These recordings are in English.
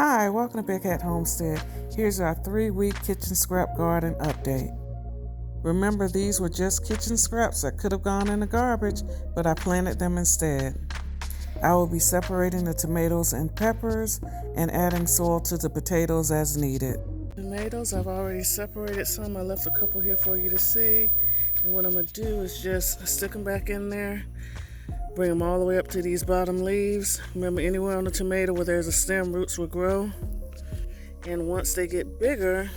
Hi, welcome to Big Hat Homestead. Here's our 3-week kitchen scrap garden update. Remember, these were just kitchen scraps that could have gone in the garbage, but I planted them instead. I will be separating the tomatoes and peppers and adding soil to the potatoes as needed. Tomatoes, I've already separated some. I left a couple here for you to see. And what I'm going to do is just stick them back in there. Bring them all the way up to these bottom leaves. Remember, anywhere on the tomato where there's a stem, roots will grow. And once they get bigger,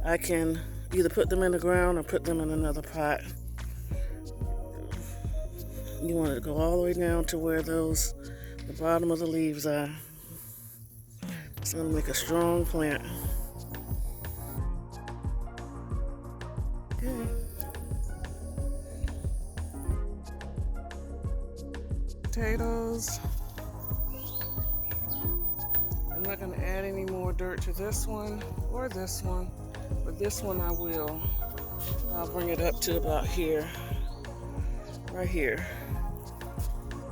I can either put them in the ground or put them in another pot. You want it to go all the way down to where the bottom of the leaves are. It's going to make a strong plant. Okay. Potatoes. I'm not going to add any more dirt to this one or this one, but this one I will. I'll bring it up to about here, right here.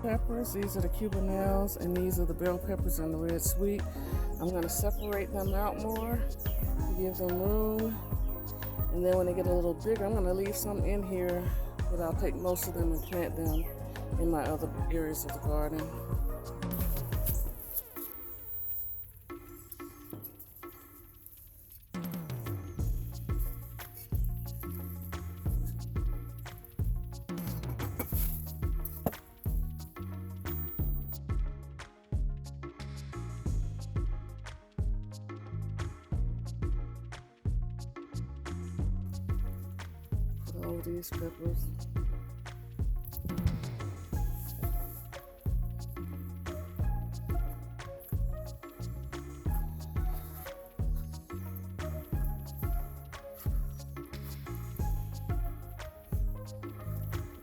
Peppers, these are the Cubanelles, and these are the bell peppers and the red sweet. I'm going to separate them out more to give them room, and then when they get a little bigger, I'm going to leave some in here, but I'll take most of them and plant them in my other areas of the garden. Put all these peppers.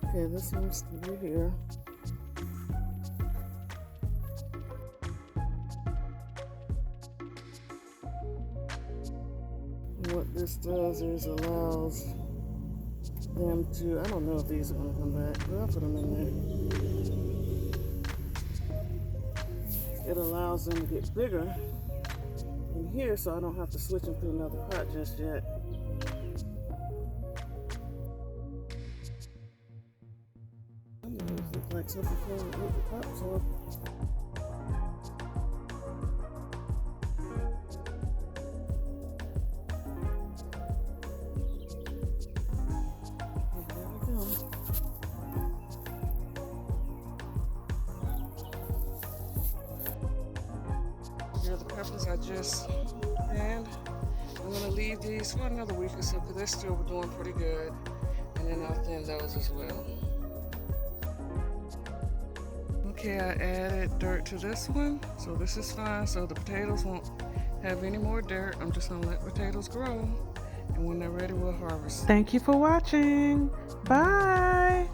Okay, this one's over here. And what this does is allows them to, I don't know if these are going to come back, but I'll put them in there. It allows them to get bigger in here, so I don't have to switch them to another pot just yet. Looks like something came with the topsoil. There we go. Here are the peppers I just panned. I'm going to leave these for another week or so because they're still doing pretty good. And then I'll thin those as well. Okay, I added dirt to this one, so this is fine. So the potatoes won't have any more dirt. I'm just gonna let potatoes grow, and when they're ready, we'll harvest. Thank you for watching. Bye.